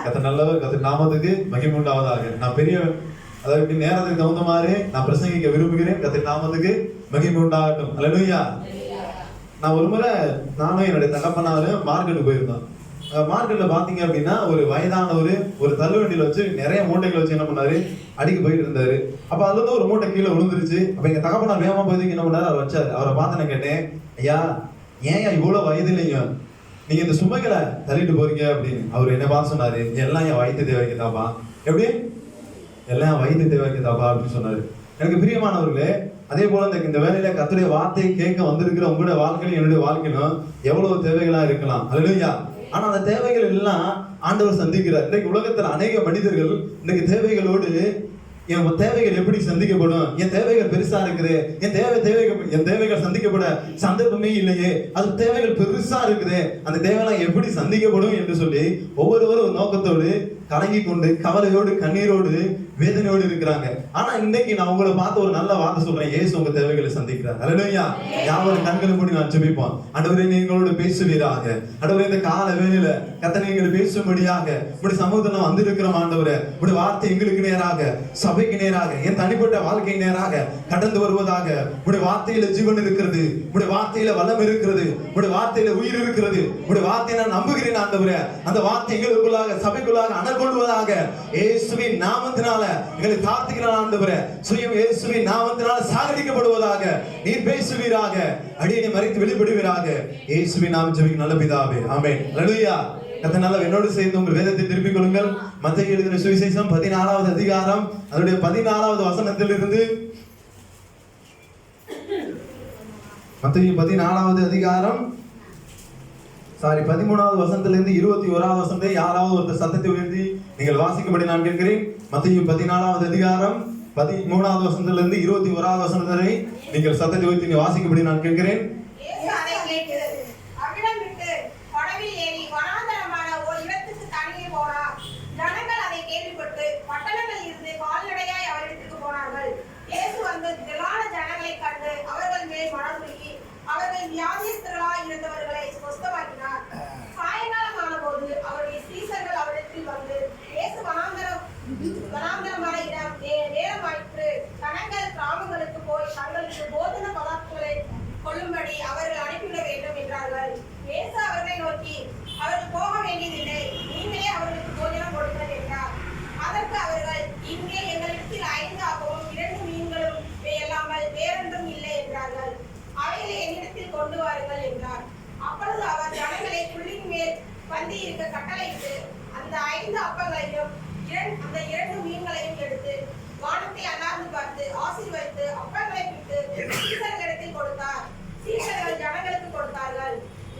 கர்த்தர் நல்லவர். கர்த்தர் நாமத்துக்கு மகிமை உண்டாவதாக. நான் பெரிய அதற்கு நேரத்துக்கு தகுந்த மாதிரி நான் பிரசங்கிக்க விரும்புகிறேன். கர்த்தர் நாமத்துக்கு மகிமை உண்டாகட்டும். அல்லேலூயா. நான் ஒரு முறை நானும் என்னுடைய தகப்பனாரும் மார்க்கெட்டுக்கு போயிருந்தோம். மார்க்கெட்ல பாத்தீங்க அப்படின்னா ஒரு வயதானவர் ஒரு தள்ளுவண்டியில வச்சு நிறைய மூட்டைகளை வச்சு என்ன பண்ணாரு, அடிக்க போயிட்டு இருந்தாரு. அப்ப அதுல இருந்து ஒரு மூட்டை கீழே விழுந்துருச்சு. அப்ப எங்க தகப்பனார் வேகமா போய் என்ன பண்ணாரு, அவர் வச்சாரு. அவரை பார்த்து நான் கேட்டேன், ஐயா ஏன் இவ்வளவு வயதுலையும் நீங்க இந்த சுமைகளை தள்ளிட்டு போறீங்க அப்படின்னு. அவர் என்ன பார்த்து சொன்னாரு, எல்லாம் என் வயிற்று தேவைக்குதாப்பா. எப்படி எல்லாம் என் வயிற்று தேவைக்குதாப்பா அப்படின்னு சொன்னாரு. எனக்கு பிரியமானவர்களே, அதே போல இந்த வேலையில கர்த்தருடைய வார்த்தையை கேட்க வந்திருக்கிற உங்களுடைய வாழ்க்கையிலும் என்னுடைய வாழ்க்கையிலும் எவ்வளவு தேவைகளா இருக்கலாம். அல்லேலூயா. ஆனா அந்த தேவைகள் எல்லாம் ஆண்டவர் சந்திக்கிறார். இன்றைக்கு உலகத்துல அநேக மனிதர்கள் இன்னைக்கு தேவைகளோடு, என் தேவைகள் எப்படி சந்திக்கப்படும், என் தேவைகள் பெருசா இருக்குது, என் தேவைகள் சந்திக்கப்பட சந்தர்ப்பமே இல்லையே, அது தேவைகள் பெருசா இருக்குது, அந்த தேவையெல்லாம் எப்படி சந்திக்கப்படும் என்று சொல்லி ஒவ்வொருவரும் ஒரு நோக்கத்தோடு கலங்கி கொண்டு கவலையோடு கண்ணீரோடு வேதனையோடு இருக்கிறாங்க. ஆனா இன்னைக்கு நான் உங்களை பார்த்து ஒரு நல்ல வார்த்தை சொல்றேன், இயேசு உங்க தேவைகளை சந்திக்கிறார். அல்லேலூயா. யாவரும் கண்களை மூடி நான் ஜெபிப்போம். ஆண்டவரே நீங்களோடு பேசுவீராக. ஆண்டவரே இந்த கால வேளையில கர்த்தர் நீங்கள் பேசும்படியாக இப்படி சமூகத்துல வந்திருக்கிறோம். ஆண்டவரே இப்படி வார்த்தை எங்களுக்கு நேராக, சபைக்கு நேராக, என் தனிப்பட்ட வாழ்க்கை நேராக கடந்து வருவதாக. இப்படி வார்த்தையில ஜீவன் இருக்கிறது, இப்படி வார்த்தையில வளம் இருக்கிறது, இப்படி வார்த்தையில உயிர் இருக்கிறது, இப்படி வார்த்தையை நான் நம்புகிறேன். ஆண்டவரே அந்த வார்த்தை எங்களுக்குள்ளாக சபைக்குள்ளாக அனல்கொள்வதாக. இயேசுவின் நாமத்தினால எங்களை தாழ்த்துகிறான். ஆண்டவரே சுயம் இயேசுவின் நாமத்தினால சாகடிக்கப்படுவதாக. நீர் பேசுவீராக, அடியனை மறைத்து வெளிப்படுவீராக. இயேசுவின் நாமத்தில் ஜெபிக்கிறேன் நல்ல பிதாவே, ஆமென். அல்லேலூயா. கர்த்தர் நல்லவர். என்னோடு சேர்ந்து உங்கள் வேதத்தை திருப்பிக் கொள்ளுங்கள். மத்தேயு எழுதின சுவிசேஷம் 14வது அதிகாரம் அதனுடைய 14வது வசனத்திலிருந்து, மத்தேயு 14வது அதிகாரம் 13வது வசனத்திலிருந்து 21வது வசனத்தை யாராவது ஒருத்தர் சத்தத்தை உயர்த்தி நீங்கள் வாசிக்கும்படி நான் கேட்கிறேன். மத்தேயு 14வது அதிகாரம் 13வது வசனத்திலிருந்து 21வது வசனம் வரை நீங்கள் சத்தத்தை உயர்த்தி வாசிக்கும்படி நான் கேட்கிறேன். அவர்கள் வியாதியஸ்தர்களாய் இருந்தவர்களை சுஸ்தமாக்கினார். சாயங்காலம் ஆனபோது அவருடைய சீசர்கள் அவரிடத்தில் வந்து, இயேசு வனாந்தரமான இடம் நேரமாயிற்று, ஜனங்கள் கிராமங்களுக்கு போய் தங்களுக்கு போதன பதார்த்தங்களை கொள்ளும்படி அவர்கள் அனுப்பிவிட வேண்டும் என்றார்கள். இயேசு அவர்களை நோக்கி, அவர்கள் போக வேண்டியதில்லை, நீங்களே அவர்களுக்கு போஜனம் கொடுங்கள் என்றார். அதற்கு அவர்கள், இங்கே எங்களிடத்தில் 5 அப்பமும் 2 மீன்களும் அல்லாமல் வேறொன்றும் இல்லை என்றார்கள். அவைகளை என்னிடத்தில் கொண்டு வாருங்கள் என்றார். அப்பொழுது அவர் ஜனங்களை புல்லின் மேல் பந்தி இருக்க கட்டளையிட்டு அந்த 5 அப்பங்களையும் அந்த 2 மீன்களையும் எடுத்து வானத்தை அண்ணாந்து பார்த்து ஆசீர்வதித்து அப்பங்களை பிட்டு சீசர்களிடத்தில் கொடுத்தார். சீசர்கள் ஜனங்களுக்கு கொடுத்தார்கள்.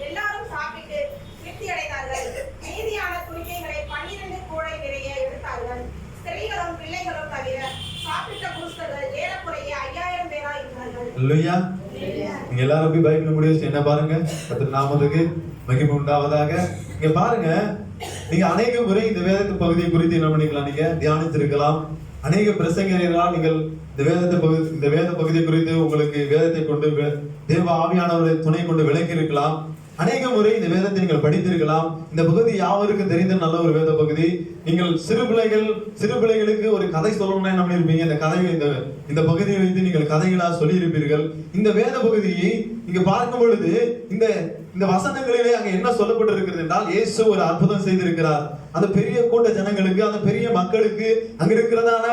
எல்லாரும் சாப்பிட்டு திருப்தி அடைந்தார்கள். மீதியான துணிக்கைகளை 12 கூடை நிறைய எடுத்தார்கள். ஸ்திரீகளும் பிள்ளைகளும் தவிர சாப்பிட்ட புருஷர்கள் ஏறக்குறைய 5000 பேராய் இருந்தார்கள். அல்லேலூயா. நீங்க எல்லாரும் போய் பைபிள் முடிச்சு என்ன பாருங்க, கர்த்தர் நாமத்துக்கு மகிமை உண்டாவதாக. இங்க பாருங்க, நீங்க அநேக முறை இந்த வேதத்து பகுதியை குறித்து என்ன பண்ணிக்கலாம், நீங்க தியானித்திருக்கலாம். அநேக பிரசங்கர்களால் நீங்கள் இந்த வேத பகுதியை குறித்து உங்களுக்கு வேதத்தை கொண்டு தேவ ஆவியானவரை துணை கொண்டு விளக்கி இருக்கலாம். அநேக முறை இந்த வேதத்தை நீங்கள் படித்திருக்கலாம். இந்த பகுதி யாவருக்கும் தெரிந்த நல்ல ஒரு வேத பகுதி. நீங்கள் சிறு பிள்ளைகளுக்கு ஒரு கதை சொல்லணும்னா என்ன பண்ணிருப்பீங்க, இந்த கதையை இந்த பகுதியை வைத்து நீங்கள் கதைகளா சொல்லி இருப்பீர்கள். இந்த வேத பகுதியை இங்க பார்க்கும் பொழுது இந்த வசனங்களிலே அங்க என்ன சொல்லப்பட்டிருக்கிறது என்றால், இயேசு ஒரு அற்புதம் செய்திருக்கிறார். அந்த பெரிய கூட்ட ஜனங்களுக்கு, அந்த பெரிய மக்களுக்கு, அங்க இருக்கிறதான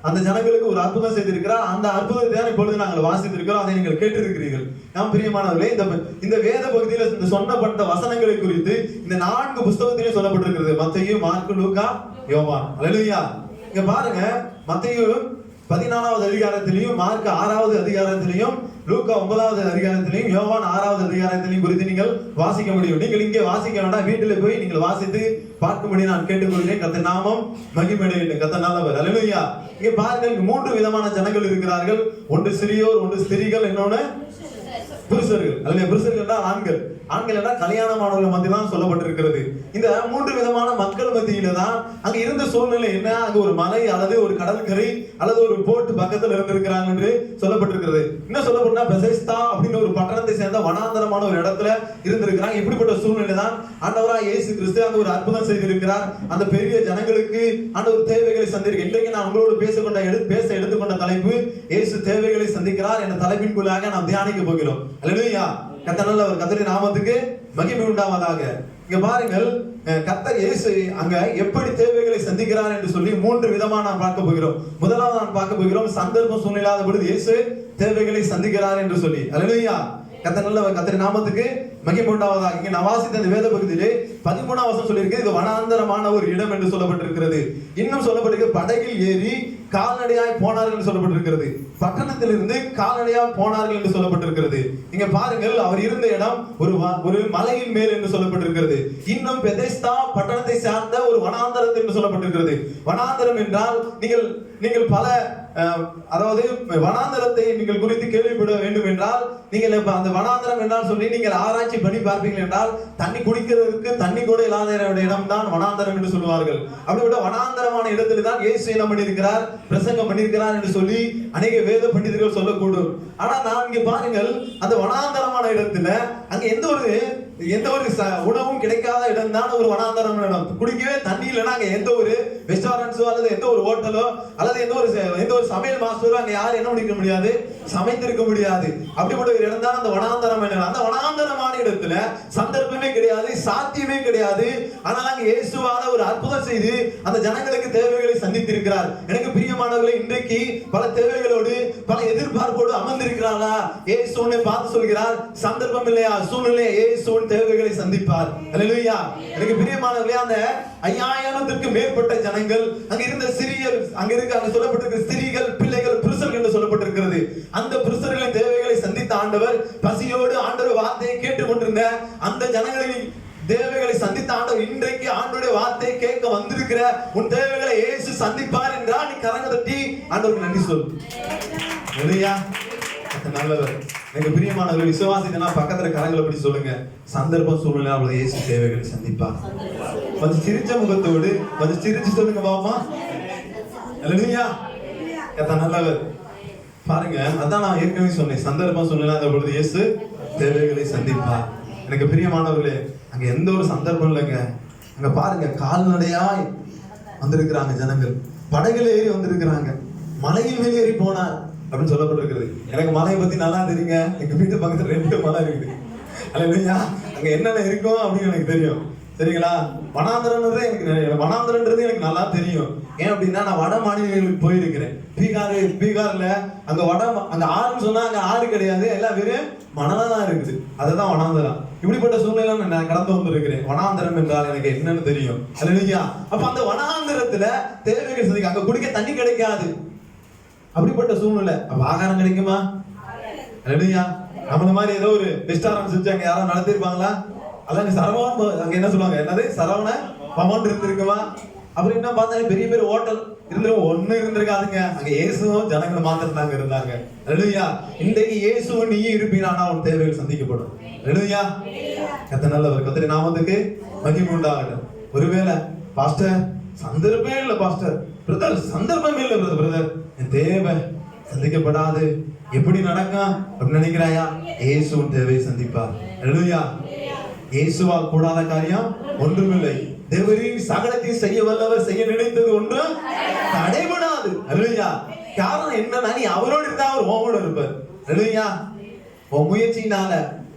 அந்த ஜனங்களுக்கு ஒரு அற்புதம் செய்திருக்கிறார். அந்த அற்புதத்தை தான் இப்பொழுது நாங்கள் வாசித்திருக்கிறோம், அதை நீங்கள் கேட்டிருக்கிறீர்கள். நாம் பிரியமானவர்களே, இந்த வேத பகுதியில இந்த சொன்னப்பட்ட வசனங்களை குறித்து இந்த 4 புஸ்தகத்திலே சொல்லப்பட்டிருக்கிறது. மத்தேயு, மார்க்கு, லூக்கா, யோவான். அல்லேலூயா. இங்க பாருங்க, மத்தேயு 14வது அதிகாரத்திலையும், மார்க் 6வது அதிகாரத்திலையும், லூக்கா 9வது அதிகாரத்திலையும், யோவான் 6வது அதிகாரத்திலையும் குறித்து நீங்கள் வாசிக்க முடியும். நீங்கள் இங்கே வாசிக்க வேண்டாம், வீட்டில் போய் நீங்கள் வாசித்து பார்க்கும்படி நான் கேட்டுக்கொள்கிறேன். கர்த்தர் நாமம் மகிமையடையட்டும். கர்த்தர் நல்லவர். அல்லேலூயா. இங்கே பாருங்கள், 3 விதமான ஜனங்கள் இருக்கிறார்கள். ஒன்று சிறியோர், ஒன்று ஸ்திரீகள், இன்னொன்று புருஷர்கள். அல்ல, புருஷர்கள் ஆண்கள். ஆண்கள் எல்லாம் கல்யாணமானவர்கள் மத்தியில் தான் சொல்லப்பட்டிருக்கிறது. இந்த 3 விதமான மக்கள் மத்தியில தான் அங்க இருந்த சூழ்நிலை என்ன, அங்க ஒரு மலை அல்லது ஒரு கடற்கரை அல்லது ஒரு போட்டு பக்கத்துல இருந்திருக்கிறாங்க என்று சொல்லப்பட்டிருக்கிறது. இன்னும் சொல்லப்பட்டா பெசஸ்தா அப்படின்னு ஒரு பட்டணத்தை சேர்ந்த வனாந்தரமான ஒரு இடத்துல இருந்திருக்கிறாங்க. இப்படிப்பட்ட சூழ்நிலை தான் ஆண்டவராக இயேசு கிறிஸ்து அங்க ஒரு அற்புதம் செய்திருக்கிறார். அந்த பெரிய ஜனங்களுக்கு ஆண்டவர் தேவைகளை சந்திருக்க. இன்றைக்கு நான் உங்களோடு பேச எடுத்துக்கொண்ட தலைப்பு இயேசு தேவைகளை சந்திக்கிறார் என்ற தலைப்பின்குள்ளாக நாம் தியானிக்க போகிறோம். அல்லேலூயா. கர்த்தர் நல்லவர். கர்த்தருடைய நாமத்துக்கு மகிமை உண்டாவதாக. இங்க பாருங்கள், கர்த்தர் இயேசு அங்க எப்படி தேவைகளை சந்திக்கிறார் என்று சொல்லி 3 விதமா நாம் பார்க்க போகிறோம். முதலாவது நாம் பார்க்க போகிறோம், சந்தர்ப்பம் சூழ்நிலாத பொழுது இயேசு தேவைகளை சந்திக்கிறார் என்று சொல்லி. அல்லேலூயா. கர்த்தர் நல்லவர். கர்த்தருடைய நாமத்துக்கு மகிமை உண்டாவதாக. இங்க நான் வாசித்த இந்த வேத பகுதியிலே 13ஆம் வசனம் சொல்லியிருக்கு, இது வனாந்தரமான ஒரு இடம் என்று சொல்லப்பட்டிருக்கிறது. இன்னும் சொல்லப்பட்டிருக்கு, படகில் ஏறி கால்நடையாய் போனார்கள் என்று சொல்லப்பட்டிருக்கிறது. பட்டணத்திலிருந்து கால்நடையாய் போனார்கள் என்று சொல்லப்பட்டிருக்கிறது. இங்க பாருங்கள், அவர் இருந்த இடம் ஒரு மலையின் மேல் என்று சொல்லப்பட்டிருக்கிறது. இன்னும் பெதெஸ்தா பட்டணத்தை சார்ந்த ஒரு வனாந்தரம் என்று சொல்லப்பட்டிருக்கிறது. வனாந்தரம் என்றால் நீங்கள் பல அதாவது வனாந்தரத்தை நீங்கள் குறித்து கேள்விப்பட வேண்டும் என்றால் நீங்கள் அந்த வனாந்தரம் என்றால் சொல்லி நீங்கள் ஆராய்ச்சி பண்ணி பார்ப்பீர்கள் என்றால் தண்ணி குடிக்கிறதுக்கு தண்ணி கூட இல்லாத இடம் தான் வனாந்தரம் என்று சொல்லுவார்கள். அப்படிப்பட்ட வனாந்தரமான இடத்துல தான் இயேசு என்ன பண்ணியிருக்கிறார், பிரசங்கம் பண்ணியிருக்கிறார் என்று சொல்லி அநேக வேத பண்டிதர்கள் சொல்லக்கூடும். ஆனா நான் இங்க பாருங்கள், அந்த வனாந்தரமான இடத்துல அங்க எந்த ஒரு உணவும் கிடைக்காத இடம் தான் ஒரு வனாந்தரம் இடம். குடிக்கவே தண்ணி இல்லைன்னா அங்க எந்த ஒரு ரெஸ்டாரண்ட்ஸோ அல்லது எந்த ஒரு ஹோட்டலோ அல்லது எந்த ஒரு சமையல் மாஸ்டரோ அங்க யாரும் என்ன பண்ணிக்க முடியாது, சமைத்திருக்க முடியாது. அப்படிப்பட்ட ஒரு இடம் தான் அந்த வனாந்தரம். அந்த வனாந்தரமான இடத்துல சந்தர்ப்பமே கிடையாது, சாத்தியமே கிடையாது. ஆனால் அங்க இயேசுவால ஒரு அற்புதம் செய்து அந்த ஜனங்களுக்கு தேவைகளை சந்தித்திருக்கிறார். எனக்கு பிரியமானவர்களே, இன்றைக்கு பல தேவைகளோடு பல எதிர்பார்ப்போடு அமர்ந்திருக்கிறாரா, இயேசுவை பார்த்து சொல்கிறார், சந்தர்ப்பம் இல்லையா, சூழ்நிலை, இயேசுவின் தேவைகளை சந்திப்பார். அல்லேலூயா. எனக்கு பிரியமானவர்களே, அந்த 5000த்திற்கு மேற்பட்ட ஜனங்கள் அங்க இருந்த சிறியர், அங்க சொல்லப்பட்டிருக்கிற ஸ்திரீகள், பிள்ளைகள், புருஷர்கள் என்று சொல்லப்பட்டிருக்கிறது. அந்த புருஷர்களின் தேவைகளை சந்தித்த ஆண்டவர், பசியோடு ஆண்டவர் வார்த்தையை கேட்டுக் கொண்டிருந்த அந்த ஜனங்களின் தேவைகளை சந்தித்த ஆண்டவர் இன்றைக்கு ஆண்டவருடைய வார்த்தையை கேட்க வந்திருக்கிற உன் தேவைகளை இயேசு சந்திப்பார் என்றால் நீ கரங்க தட்டி ஆண்டவருக்கு நன்றி சொல். அல்லேலூயா. நல்லவர். எனக்கு பிரியமானவர்கள், விசுவாசித்தனா பக்கத்துல கரங்களை படி சொல்லுங்க, சந்தர்ப்பம் சூழ்நிலை அவளை இயேசு தேவைகளை சந்திப்பார். கொஞ்சம் சிரிச்ச முகத்தோடு கொஞ்சம் சிரிச்சு சொல்லுங்க பாப்பா. அல்லேலூயா. கர்த்தர் நல்லவர். பாருங்க, அதான் நான் ஏற்கனவே சொன்னேன், சந்தர்ப்பம் சூழ்நிலை அந்த பொழுது இயேசு தேவைகளை சந்திப்பார். எனக்கு பிரியமானவர்களே, அங்க எந்த ஒரு சந்தர்ப்பம் இல்லைங்க. அங்க பாருங்க, கால்நடையாய் வந்திருக்கிறாங்க ஜனங்கள், படகுல ஏறி வந்திருக்கிறாங்க, மலையில் மேல் ஏறி போனார் அப்படின்னு சொல்லப்பட்டிருக்கிறது. எனக்கு மலையை பத்தி நல்லா தெரியுங்க. எங்க வீட்டு பக்கத்துல 2 மலை இருக்குது. அல்லேலூயா. அங்க என்னென்ன இருக்கும் அப்படின்னு எனக்கு தெரியும். சரிங்களா? வனாந்தரம்ன்றது எனக்கு நல்லா தெரியும். ஏன் அப்படின்னா நான் வட மாநிலங்களுக்கு போயிருக்கிறேன். பீகார்ல அங்க ஆறுன்னு சொன்னா அங்க ஆறு கிடையாது, எல்லாம் வெறும் மணலா தான் இருக்குது. அதுதான் வனாந்தரம். இப்படிப்பட்ட சூழ்நிலை நான் கடந்து வந்திருக்கிறேன். வனாந்தரம் என்றால் எனக்கு என்னன்னு தெரியும். அல்லேலூயா. அப்ப அந்த வனாந்தரத்துல தேவைகள் சந்திக்க, அங்க குடிக்க தண்ணி கிடைக்காது. அப்படிப்பட்ட சூழ்நிலை. அப்ப ஆகாரம் கிடைக்குமா? அல்லேலூயா. நம்மள மாதிரி ஏதோ ஒரு ரெஸ்டாரண்ட் செஞ்சு அங்க யாரும் நடத்திருப்பாங்களா? அதான் சரவணன் அங்க என்ன சொல்லுவாங்க, என்னது சரவண பவன் இருந்திருக்குமா? அப்புறம் என்ன பார்த்தாலும் பெரிய பெரிய ஹோட்டல் ஒண்ணு இருந்திருக்காதுங்க. அங்க இயேசுவும் ஜனங்கள் மாத்திரம் தாங்க இருந்தாங்க. அல்லேலூயா. இன்றைக்கு இயேசுவும் நீயும் இருப்பீனா உன் தேவைகள் சந்திக்கப்படும். அல்லேலூயா. கர்த்தர் நல்லவர். கர்த்தருடைய நாமத்துக்கு மகிமை உண்டாகட்டும். ஒருவேளை பாஸ்டர் சந்தர்ப்பமே இல்லை, பாஸ்டர் பிரதர் சந்தர்ப்பமே இல்லை, பிரதர் என் தேவை சந்திக்கப்படாது, எப்படி நடக்கும் அப்படின்னு நினைக்கிறாயா? இயேசுவின் தேவையை சந்திப்பார். அல்லேலூயா. இயேசுவால் கூடாத காரியம் ஒன்றுமில்லை. தேவரின் சகலத்தையும் செய்ய வல்லவர், செய்ய நினைத்தது ஒன்றும் தடைபடாது. அல்லேலூயா. காரணம் என்னன்னா, நீ அவரோடு இருந்தா அவர் உன்னோட இருப்பார். அல்லேலூயா. உன் முயற்சினால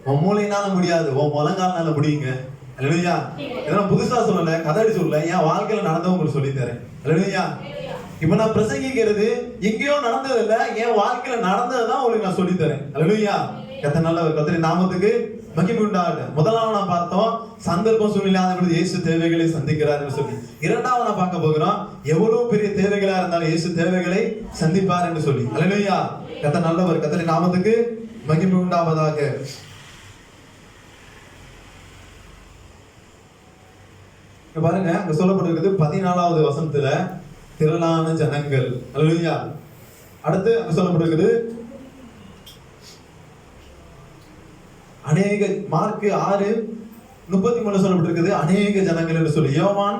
உன் மூளையினால முடியாது, உன் முழங்கால்னால முடியுங்க. அல்லேலூயா. இதெல்லாம் புதுசா சொல்லல, கதடி சொல்லல, என் வாழ்க்கையில நடந்தவங்க உங்களுக்கு சொல்லி தரேன். அல்லேலூயா. இப்ப நான் பிரசங்கிக்கிறது எங்கேயோ நடந்தது இல்ல, என் வாழ்க்கையில நடந்ததுதான் உங்களுக்கு நான் சொல்லி தரேன். அல்லேலூயா. கர்த்தர் நல்லவர். கர்த்தரின் நாமத்துக்கு மகிமை உண்டாகட்டும். முதலாவது நான் பார்த்தோம், சந்தர்ப்பம் சூழ்நிலையாத பொழுது இயேசு தேவைகளை சந்திக்கிறார் என்று சொல்லி. இரண்டாவது நான் பார்க்க போகிறோம், எவ்வளவு பெரிய தேவைகளா இருந்தாலும் இயேசு தேவைகளை சந்திப்பார் என்று சொல்லி. அல்லேலூயா. கர்த்தர் நல்லவர். கர்த்தரின் நாமத்துக்கு மகிமை உண்டாவதாக. பாருங்க, அங்க சொல்லப்பட்டிருக்கிறது 14வது வசனத்துல திரளான ஜனங்கள். அல்லேலூயா. அடுத்து அங்க சொல்லப்பட்டிருக்கிறது அநேக மார்க் 6:33 சொல்லப்பட்டிருக்குது அநேக ஜனங்கள் என்று சொல்லி. யோவான்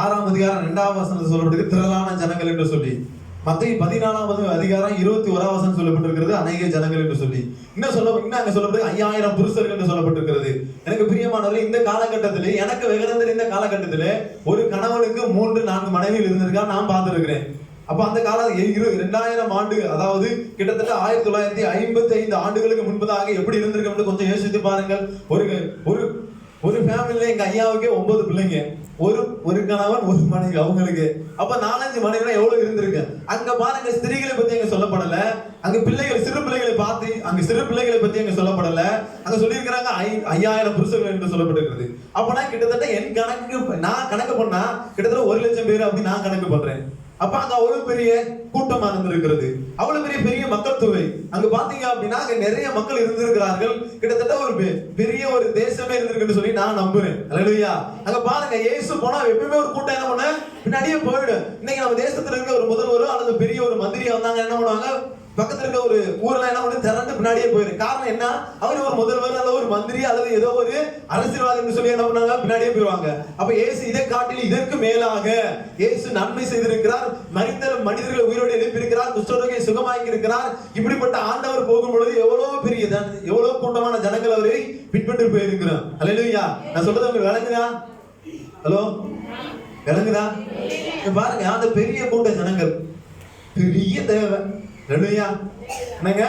6ஆம் அதிகாரம் 2ஆம் வசனத்தில் சொல்லப்பட்டிருக்கு திரளான ஜனங்கள் என்று சொல்லி. மத்தேயு 14ஆம் அதிகாரம் 21ஆம் வசனம் சொல்லப்பட்டிருக்கிறது அநேக ஜனங்கள் என்று சொல்லி. இன்னும் அங்க சொல்லப்பட்டு 5000 புருஷர்கள் என்று சொல்லப்பட்டிருக்கிறது. எனக்கு பிரியமானவர்களே, இந்த காலகட்டத்திலே எனக்கு வெகுநேரம் இந்த காலகட்டத்திலே ஒரு கணவனுக்கு 3-4 மனைவிகள் இருந்திருக்கா நான் பார்த்திருக்கிறேன். அப்ப அந்த காலம் 2000 ஆண்டு, அதாவது கிட்டத்தட்ட 1955 ஆண்டுகளுக்கு முன்பதாக எப்படி இருந்திருக்கு கொஞ்சம் யோசித்து பாருங்கள். ஒரு ஃபேமிலில எங்க ஐயாவுக்கே 9 பிள்ளைங்க, ஒரு கணவன் ஒரு மனைவி அவங்களுக்கு. அப்ப 4-5 மனைவினா எவ்வளவு இருந்திருக்கு. அங்க பாருங்க, ஸ்திரீகளை பத்தி அங்க சொல்லப்படல. அங்க பிள்ளைகள், சிறு பிள்ளைகளை பார்த்து அங்க சிறு பிள்ளைகளை பத்தி அங்க சொல்லப்படல. அங்க சொல்லியிருக்கிறாங்க 5000 புருஷர்கள் என்று சொல்லப்பட்டிருக்கிறது. அப்பனா கிட்டத்தட்ட என் கணக்கு, நான் கணக்கு பண்ணா கிட்டத்தட்ட 1,00,000 பேர் அப்படி நான் கணக்கு பண்றேன். அப்ப அங்க அவ்வளவு பெரிய கூட்டமா இருந்திருக்கிறது, அவ்வளவு பெரிய மக்கள் தொகை. அங்க பாத்தீங்க அப்படின்னா அங்க நிறைய மக்கள் இருந்திருக்கிறார்கள். கிட்டத்தட்ட ஒரு பெரிய ஒரு தேசமே இருந்திருக்குன்னு சொல்லி நான் நம்புறேன். அல்லேலூயா. அங்க பாருங்க, இயேசு போனா எப்பவுமே ஒரு கூட்டம் என்ன பண்ண பின்னாடியே போயிடும். இன்னைக்கு நம்ம தேசத்துல இருக்க ஒரு முதல்வரோ அல்லது பெரிய ஒரு மந்திரியா வந்தாங்க, என்ன பண்ணுவாங்க, பக்கத்துல இருக்க ஒரு ஊர்ல என்ன பண்ணி திரண்டு பின்னாடியே போயிரு. காரணம் என்ன, அவர் ஒரு முதல்வர் அல்லது ஒரு மந்திரி அல்லது ஏதோ ஒரு அரசியல்வாதி சொல்லி என்ன பண்ணாங்க, பின்னாடியே போயிருவாங்க. அப்ப இயேசு இதை காட்டில் இதற்கு மேலாக இயேசு நன்மை செய்திருக்கிறார், மரித்த மனிதர்களை உயிரோடு எழுப்பியிருக்கிறார், குஷ்டரோகியை சுகமாக்கி இருக்கிறார். இப்படிப்பட்ட ஆண்டவர் போகும் பொழுது எவ்வளவு கூட்டமான ஜனங்கள் அவரை பின்பற்றி போயிருக்கிறார். அல்லேலூயா. நான் சொல்றது உங்களுக்கு விளங்குதா? ஹலோ, விளங்குதா? பாருங்க, அந்த பெரிய கூட்ட ஜனங்கள், பெரிய தேவை. அல்லேலூயா. என்னங்க,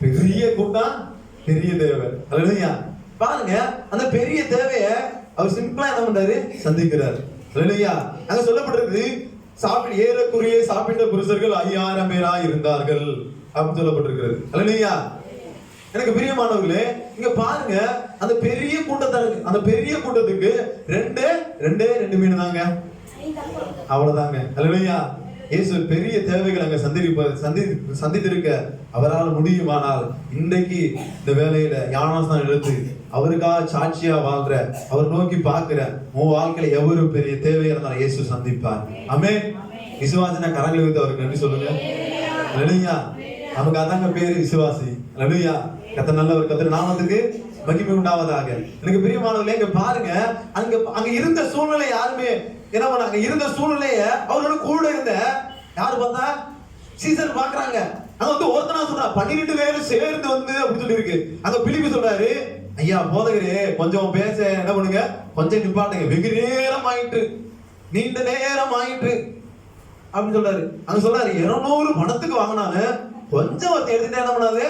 பெரிய கூட்டம், பெரிய தேவை. அல்லேலூயா. பாருங்க, அந்த பெரிய தேவையை அவர் சிம்பிளா என்ன பண்றாரு, சந்திக்கிறார். அல்லேலூயா. அங்க சொல்லப்பட்டிருக்கு, ஏறக்குறைய சாப்பிட்ட புருஷர்கள் 5000 பேரா இருந்தார்கள் அப்படின்னு சொல்லப்பட்டிருக்கிறது. அல்லேலூயா. எனக்கு பிரியமானவர்களே, இங்க பாருங்க, அந்த பெரிய கூட்டத்துக்கு ரெண்டு மீன் தாங்க, அவ்வளவுதாங்க. அல்லேலூயா. இயேசு பெரிய தேவைகள் அங்க சந்தித்திருக்க அவரால் முடியுமானால் இன்றைக்கு இந்த வேலையில ஞானஸ்நானம் எடுத்து அவருக்காக சாட்சியா வாழ்ற, அவர் நோக்கி பார்க்கிற உன் வாழ்க்கையில எவ்வளவு பெரிய தேவை இருந்தாலும் இயேசு சந்திப்பார். ஆமென். விசுவாசினா கரங்களை வைத்து அவருக்கு நன்றி சொல்லுங்க. அல்லேலூயா. நமக்கு அதாங்க பேரு விசுவாசி. அல்லேலூயா. கர்த்தர் நல்லவர், கர்த்தர் நாமத்துக்கு மகிமை உண்டாவதாக. எனக்கு பிரியமானவர்களே, இங்க பாருங்க, அங்க இருந்த சூழ்நிலை யாருமே என்ன பண்ணாங்க, இருந்த சூழ்நிலைய அவரோட கூட இருந்த யாரு பார்த்தா சீசர் பாக்குறாங்க. அங்க வந்து ஒருத்தனா சொல்றா 12 பேரும் சேர்ந்து வந்து அப்படி சொல்லி இருக்கு. அங்க பிலிப்பு சொல்றாரு, ஐயா போதகரே கொஞ்சம் பேச என்ன பண்ணுங்க, கொஞ்சம் நிப்பாட்டுங்க, வெகு நேரம் ஆயிட்டு, நீண்ட நேரம் ஆயிட்டு அப்படின்னு சொல்றாரு. அங்க சொல்றாரு 200 பணத்துக்கு வாங்கினாங்க, கொஞ்சம் ஒருத்தர் எடுத்துட்டு என்ன பண்ணாது,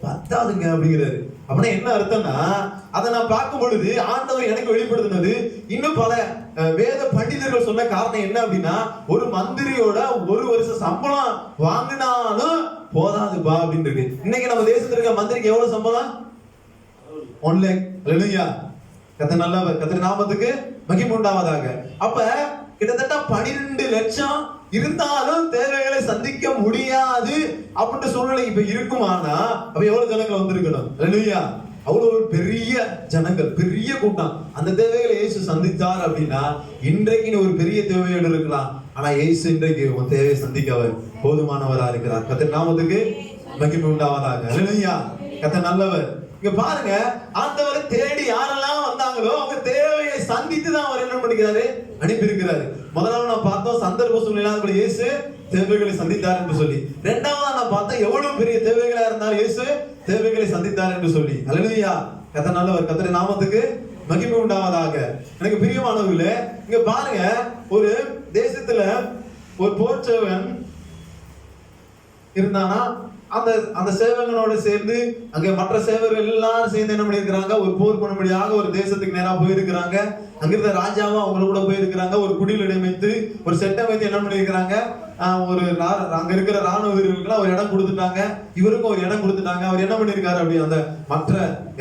பத்தாதுங்க அப்படிங்கிறாரு. அப்படின்னா என்ன அர்த்தம்னா, அதை நான் பார்க்கும் பொழுது ஆண்டவர் எனக்கு வெளிப்படுத்தினது, இன்னும் பல வேத பண்டிதர்கள் சொன்ன காரணம் என்ன அப்படின்னா, ஒரு மந்திரியோட 1 வருஷம் சம்பளம் வாங்கினாலும் போதாதுப்பா அப்படின்னு இருக்கு. இன்னைக்கு நம்ம தேசத்துல இருக்க மந்திரிக்கு எவ்வளவு சம்பளம்? 1 lakh. அல்லேலூயா. கர்த்தர் நல்லவர், கர்த்தர் நாமத்துக்கு மகிமை உண்டாவதாக. அப்ப கிட்டத்தட்ட 12 லட்சம் இருந்தாலும் தேவைகளை சந்திக்க முடியாது அப்படின்ற சூழ்நிலை இப்ப இருக்குமானா, அப்ப எவ்வளவு ஜனங்கள் வந்திருக்கணும்? அல்லேலூயா. அவ்வளவு ஒரு பெரிய ஜனங்கள், பெரிய கூட்டம். அந்த தேவைகளை இயேசு சந்தித்தார் அப்படின்னா இன்றைக்கு ஒரு பெரிய தேவையோடு இருக்கலாம். ஆனா இயேசு இன்றைக்கு உன் தேவையை சந்திக்க அவர் போதுமானவரா இருக்கிறார். கர்த்தர் நாமத்துக்கு மகிமை உண்டாவதாக. அல்லேலூயா. கர்த்தர் நல்லவர். இங்க பாருங்க, ஆண்டவரை தேடி யாரெல்லாம் வந்தாங்களோ அவங்க தேவையை சந்தித்து தான் அவர் என்ன பண்ணிக்கிறாரு, அனுப்பி இருக்கிறாரு. முதலாவது நான் பார்த்தோம், சந்தர்ப்ப சூழ்நிலை இயேசு தேவைகளை சந்தித்தார் என்று சொல்லி. இரண்டாவது நான் பார்த்தேன், எவ்வளவு பெரிய தேவைகளா இருந்தாலும் இயேசு தேவைகளை சந்தித்தார் என்று சொல்லி. அல்லேலூயா. கர்த்தர் நல்லவர், கர்த்தர் நாமத்துக்கு மகிமை உண்டாவதாக. எனக்கு பிரியமானவர்களே, இங்க பாருங்க, ஒரு தேசத்துல ஒரு போர்ச்சவன் இருந்தானா, அந்த சேவகனோட சேர்ந்து அங்க மற்ற சேவர்கள் எல்லாரும் சேர்ந்து என்ன பண்ணிருக்கிறாங்க, ஒரு போர் பண்ணும்படியாக ஒரு தேசத்துக்கு நேரா போயிருக்கிறாங்க. அங்கிருந்த ராஜாவும் அவங்கள கூட போயிருக்கிறாங்க. ஒரு குடியில் இடமைத்து ஒரு செட்டை வைத்து என்ன பண்ணிருக்கிறாங்க, அங்க இருக்கிற ராணுவ வீரர்களுக்கு ஒரு இடம் கொடுத்துட்டாங்க, இவருக்கும் ஒரு இடம் கொடுத்துட்டாங்க. அவர் என்ன பண்ணிருக்காரு, அப்படி அந்த மற்ற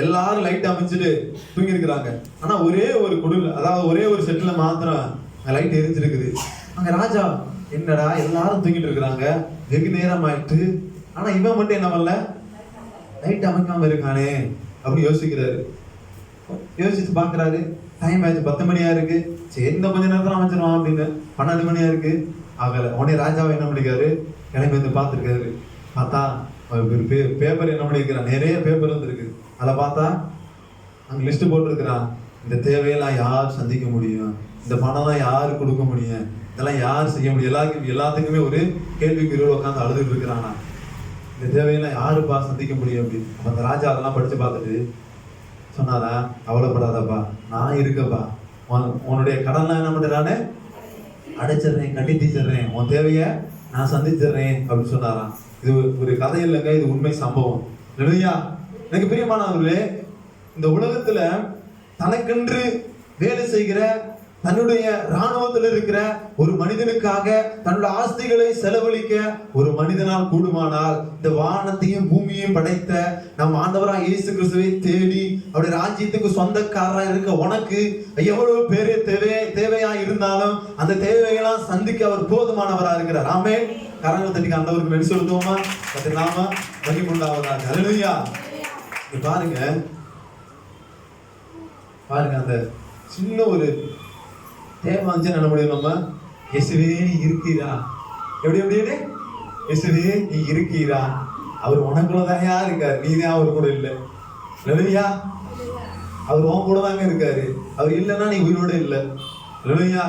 எல்லாரும் லைட் அமைச்சிட்டு தூங்கி இருக்கிறாங்க. ஆனா ஒரே ஒரு குடில், அதாவது ஒரே ஒரு செட்ல மாத்திரம் லைட் எரிஞ்சிருக்குது. அங்க ராஜா, என்னடா எல்லாரும் தூங்கிட்டு இருக்கிறாங்க, வெகு நேரம் ஆயிட்டு, ஆனா இவன் மட்டும் என்ன பண்ணல, லைட் அமைக்காம இருக்கானே அப்படி யோசிக்கிறாரு. யோசிச்சு பாக்குறாரு, டைம் ஆயிடுச்சு, 10 மணியா இருக்கு, சரி இந்த கொஞ்ச நேரத்துல அமைச்சிருவான் அப்படின்னு. 12 மணியா இருக்கு, ஆகல. உடனே ராஜாவை என்ன பண்ணிருக்காரு, கிளம்பி வந்து பார்த்துருக்காரு. பார்த்தா பேப்பர் என்ன பண்ணிருக்கிறான், நிறைய பேப்பர் வந்துருக்கு. அதில் பார்த்தா அங்க லிஸ்ட் போட்டிருக்கிறான். இந்த தேவையெல்லாம் யார் சந்திக்க முடியும், இந்த பணம்லாம் யாரு கொடுக்க முடியும், இதெல்லாம் யார் செய்ய முடியும், எல்லாத்துக்குமே ஒரு கேள்விக்குறியோட உட்காந்து அழுதுட்டு இருக்கிறானா. இந்த தேவையெல்லாம் யாருப்பா சந்திக்க முடியும் அப்படின்னு. அப்ப அந்த ராஜா அதெல்லாம் படிச்சு பார்த்துட்டு சொன்னாரா, கவலைப்படாதப்பா, நான் இருக்கப்பா, உன்னுடைய கடன்லாம் என்ன பண்றானே அடைச்சிடுறேன், கட்டி தீச்சிடுறேன், உன் தேவைய நான் சந்திச்சிடுறேன் அப்படின்னு சொன்னாராம். இது ஒரு கதை இல்லைங்க, இது உண்மை சம்பவம். இல்லையா? எனக்கு பிரியமானவர்களே, இந்த உலகத்துல தனக்கென்று வேலை செய்கிற தன்னுடைய இராணுவத்தில் இருக்கிற ஒரு மனிதனுக்காக தன்னுடைய ஆஸ்திகளை செலவழிக்க ஒரு மனிதனால் கூடுமானால், இந்த வானத்தையும் பூமியையும் படைத்த நம் ஆண்டவராக இயேசு கிறிஸ்துவை தேடி அவருடைய ராஜ்யத்துக்கு சொந்தக்காரரா இருக்க உனக்கு எவ்வளவு பேரு தேவையா இருந்தாலும் அந்த தேவையெல்லாம் சந்திக்க அவர் போதுமானவரா இருக்கிறார். ஆமென். கரங்களை தட்டி ஆண்டவருக்கு நன்றி சொல்லுவோமா? நாம மகிமையுண்டாவதாக. ஹல்லேலூயா. பாருங்க அந்த சின்ன ஒரு தேவை வந்துச்சு என்ன முடியும், நம்ம இயேசுவே நீ இருக்கீரா, எப்படி இயேசுவே நீ இருக்கீரா, அவர் உனக்குள்ளதான் இருக்காரு, நீதான் அவர் கூட இல்லை. இல்லையா? அவர் உன் கூட தாங்க இருக்காரு, அவர் இல்லைன்னா நீ உயிரோட இல்லை. இல்லையா?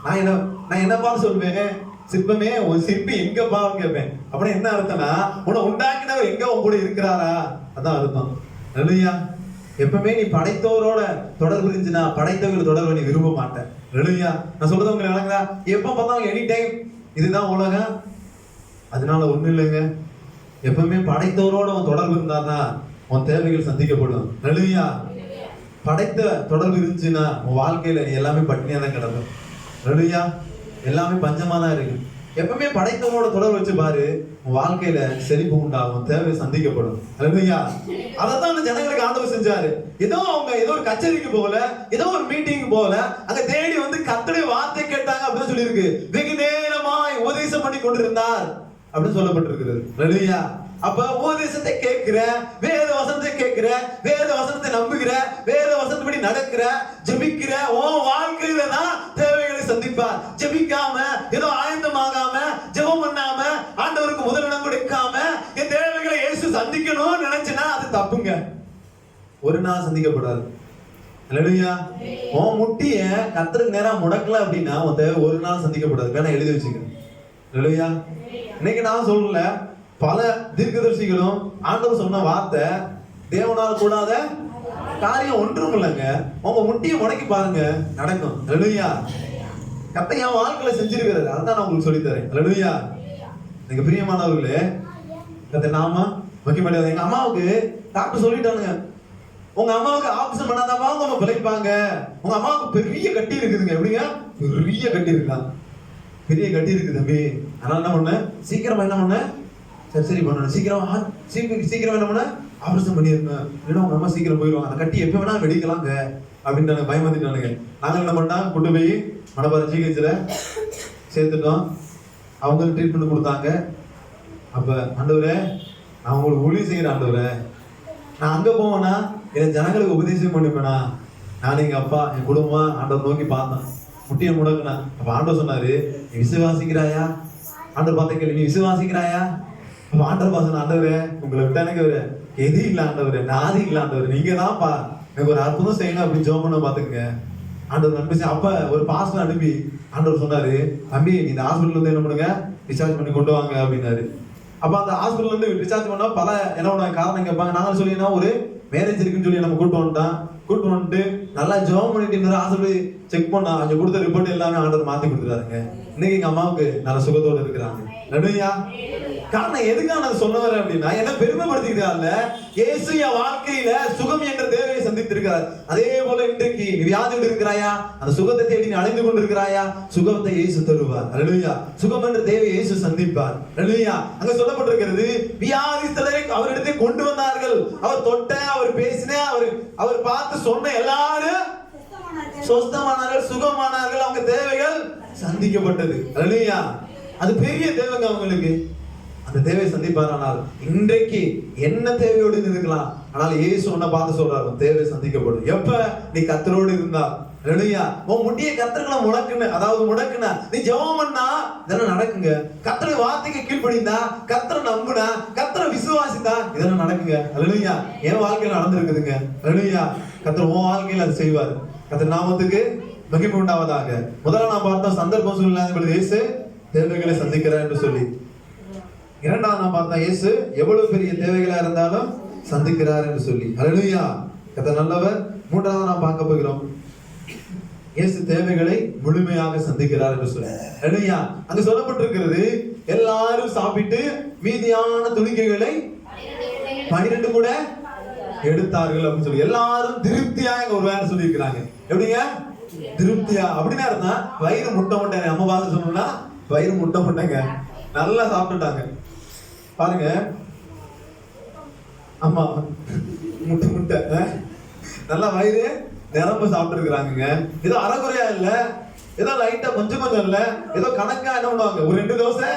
நான் என்னப்பா சொல்வேன், சிற்பமே உன் சிற்பி எங்கப்பா கேட்பேன். அப்படின்னா என்ன அர்த்தம்னா, உன்னை உண்டாக்கினவர் எங்க உன் கூட இருக்கிறாரா, அதான் அர்த்தம். இல்லையா? எப்பவுமே நீ படைத்தவரோட தொடர்பு இருந்துச்சுன்னா படைத்தவர்கள் தொடர்பு நீ விரும்ப மாட்டேன். இல்லையா? நான் சொல்றது உங்களுக்கு விளங்குதா? எப்ப பார்த்தாலும் எனி டைம் இதுதான் உலகம், அதனால ஒண்ணு இல்லைங்க. எப்பவுமே படைத்தவரோட உன் தொடர்பு இருந்தாதான் உன் தேவைகள் சந்திக்கப்படும். இல்லையா? படைத்த தொடர்பு இருந்துச்சுன்னா உன் வாழ்க்கையில நீ எல்லாமே பட்டினியா தான் கிடக்கும். இல்லையா? எல்லாமே பஞ்சமா தான் இருக்கு. எப்பவுமே படைத்தவனோட தொடர்பு வச்சு பாரு, உன் வாழ்க்கையில செழிப்பு உண்டாகும், தேவை சந்திக்கப்படும். இல்லையா? அதைத்தான் அந்த ஜனங்களுக்கு ஆண்டவர் செஞ்சாரு. அவங்க ஏதோ ஒரு கச்சேரிக்கு போகல, ஏதோ ஒரு மீட்டிங் போகல, அங்க தேடி வந்து கர்த்தருடைய வார்த்தை கேட்டாங்க அப்படின்னு சொல்லி இருக்கு. வெகு நேரமாய் உபதேசம் பண்ணி கொண்டிருந்தார் அப்படின்னு சொல்லப்பட்டிருக்கிறது. இல்லையா? அப்ப உபதேசத்தை கேட்கிற, வேத வசனத்தை கேட்கிற, வேத வசனத்தை நம்புகிற, வேத வசனப்படி நடக்கிற, ஜெபிக்கிற உன் வாழ்க்கையில தான் தேவைகளை சந்திப்பார். ஜெபிக்காம, ஏதோ ஆயந்தமாகாம, ஜெபம் பண்ணாம, ஆண்டவருக்கு முதலிடம் கொடுக்காம என் தேவைகளை இயேசு சந்திக்கணும்னு நினைச்சுனா அது தப்புங்க. ஒரு நாள் சந்திக்கப்படாது. இல்லையா? உன் முட்டிய கர்த்தருக்கு நேரா முடக்கல அப்படின்னா உன் தேவை ஒரு நாள் சந்திக்கப்படாது. வேணா எழுதி வச்சுக்கணும். இல்லையா? இன்னைக்கு நான் சொல்லல, பல தீர்க்கதரிசிகளும் ஆண்டவர் சொன்ன வார்த்தை தேவனால் கூடாத காரியம் ஒன்றும் இல்லைங்க. உங்க முட்டியை முடக்கி பாருங்க, நடக்கும். அல்லேலூயா. கர்த்தர் என் வாழ்க்கையில செஞ்சிருக்கிறாரு, அதான் நான் உங்களுக்கு சொல்லி தரேன். அல்லேலூயா. எனக்கு பிரியமானவர்களே, கர்த்தர் நாம மகிமைப்படுவது. எங்க அம்மாவுக்கு டாக்டர் சொல்லிட்டானுங்க, உங்க அம்மாவுக்கு ஆபரேஷன் பண்ணாதான் அவங்க பிழைப்பாங்க. உங்க அம்மாவுக்கு பெரிய கட்டி இருக்குதுங்க. எப்படிங்க? பெரிய கட்டி இருக்கலாம், பெரிய கட்டி இருக்கு தம்பி. அதனால என்ன பண்ண, சீக்கிரமா என்ன பண்ண, சரி பண்ணணும், சீக்கிரம் என்ன பண்ண, ஆபரேஷன் பண்ணிருங்க, இல்லைன்னா உங்க அம்மா சீக்கிரம் போயிடுவாங்க, அந்த கட்டி எப்ப வேணா வெடிக்கலாங்க அப்படின்னு பயமாத்திட்டானுங்க. நாங்கள் என்ன பண்ணோம், கொண்டு போய் மணப்பாறை ஜிஹெச்ல சேர்த்துட்டோம். அவங்க ட்ரீட்மெண்ட் கொடுத்தாங்க. அப்ப ஆண்டவரே, நான் உங்களுக்கு ஊழியம் செய்யறேன் ஆண்டவரே, நான் அங்க போவேனா என் ஜனங்களுக்கு உபதேசம் பண்ணுவேனா, நான் எங்க அப்பா என் குடும்பம் ஆண்டவர் நோக்கி பார்த்தேன், முட்டியை முடக்குனா. அப்ப ஆண்டவர் சொன்னாரு, நீ விசுவாசிக்கிறாயா? ஆண்டவர் பார்த்த கேள்வி, நீ விசுவாசிக்கிறாயா? அப்ப ஆண்டவர் பாசன, ஆண்டவரே உங்களை விட்டா எனக்கு எது இல்ல ஆண்டவரே, நாதி இல்ல ஆண்டவரே, நீங்க தான்ப்பா எனக்கு ஒரு அற்புதம் செய்யணும் அப்படின்னு ஜெபம் பண்ண பாத்துக்கங்க. ஆண்டவர் அனுப்பிச்சு அப்ப ஒரு பாஸ்டர் அனுப்பி ஆண்டவர் சொன்னாரு, தம்பி நீ இந்த ஹாஸ்பிட்டல் வந்து என்ன பண்ணுங்க, டிஸ்சார்ஜ் பண்ணி கொண்டு வாங்க அப்படின்னாரு. அப்ப அந்த ஹாஸ்பிட்டல் இருந்து டிஸ்சார்ஜ் பண்ணா பல என்ன காரணம் கேட்பாங்க. நாங்க சொல்லினா ஒரு மேரேஜ் இருக்குன்னு சொல்லி நம்ம கூட்டு வந்துட்டு நல்லா ஜெபம் பண்ணிட்டு இன்னொரு ஹாஸ்பிட்டல் செக் பண்ணா அங்க கொடுத்த ரிப்போர்ட் எல்லாமே ஆண்டவர் மாத்தி கொடுத்துறாருங்க. இன்னைக்கு எங்க அம்மாவுக்கு நல்ல சுகத்தோடு இருக்கிறாங்க. நடுவையா காரணம் எதுக்காக நான் சொல்ல வரேன் அப்படின்னா, என்ன பெருமைப்படுத்திக்கிறார்ல, இயேசு என் வாழ்க்கையில சுகம் என்ற தேவையை சந்தித்திருக்கிறார். அதே போல இன்றைக்கு நீ வியாதியோடு இருக்கிறாயா, அந்த சுகத்தை தேடி நீ அலைந்து கொண்டிருக்கிறாயா, சுகத்தை இயேசு தருவார். அல்லேலூயா. சுகம் என்ற தேவையை இயேசு சந்திப்பார். அல்லேலூயா. அங்க சொல்லப்பட்டிருக்கிறது, வியாதிஸ்தரை அவரிடத்தை கொண்டு வந்தார்கள், அவர் தொட்ட, அவர் பேசின, அவர் பார்த்து சொன்ன எல்லாரும் சொஸ்தமானார்கள், சுகமானார்கள், அவங்க தேவைகள் சந்திக்கப்பட்டது. அல்லேலூயா. அது பெரிய தேவைங்க அவங்களுக்கு. அந்த தேவையை சந்திப்பாரானால் இன்றைக்கு என்ன தேவையோடு இருக்கலாம், ஆனால் இயேசு உன்னை பார்த்து சொல்றாரு, தேவை சந்திக்கப்படும். எப்ப நீ கர்த்தரோடு இருந்தா, அல்லேலூயா. உன் முடியை கர்த்தருக்குள்ள முடக்குன, அதாவது முடக்குனா நீ ஜெபம் பண்ணா இதெல்லாம் நடக்குங்க. கர்த்தருடைய வார்த்தைக்கு கீழ்ப்படிந்தா, கர்த்தரை நம்புனா, கர்த்தரை விசுவாசித்தா இதெல்லாம் நடக்குங்க. அல்லேலூயா. என் வாழ்க்கையில நடந்திருக்குதுங்க. அல்லேலூயா. கர்த்தர் உன் வாழ்க்கையில அதை செய்வார். கர்த்தர் நாமத்துக்கு மகிமை உண்டாவதாக. முதல்ல நான் பார்த்தோம் சந்தர்ப்பம் சூழ்நிலை பொழுது இயேசு தேவைகளை சந்திக்கிறார் என்று சொல்லி. இரண்டாவது நான் பார்த்தோம் இயேசு எவ்வளவு பெரிய தேவைகளா இருந்தாலும் சந்திக்கிறார் என்று சொல்லி. அல்லேலூயா. கர்த்தர் நல்லவர். மூன்றாவது நான் பார்க்க போகிறோம் இயேசு தேவைகளை முழுமையாக சந்திக்கிறார் என்று சொல்லி. அல்லேலூயா. அங்க சொல்லப்பட்டிருக்கிறது எல்லாரும் சாப்பிட்டு மீதியான துணிக்கைகளை 12 கூட எடுத்தார்கள் அப்படின்னு சொல்லி எல்லாரும் திருப்தியா ஒரு வேலை சொல்லி இருக்கிறாங்க. எப்படிங்க திருப்தியா அப்படின்னா இருந்தா வயிறு முட்டை முட்டைங்க. நம்ம பாச சொன்னோம்னா வயிறு முட்டை முட்டைங்க. நல்லா சாப்பிட்டுட்டாங்க பாருங்க. ஆமா முட்டை முட்டை நல்லா வயிறு நிரம்ப சாப்பிட்டு இருக்கிறாங்க. ஏதோ அரைக்குறையா இல்ல, ஏதோ லைட்டா கொஞ்சம் கொஞ்சம் இல்ல, ஏதோ கணக்கா என்ன பண்ணுவாங்க, ஒரு 2 தோசை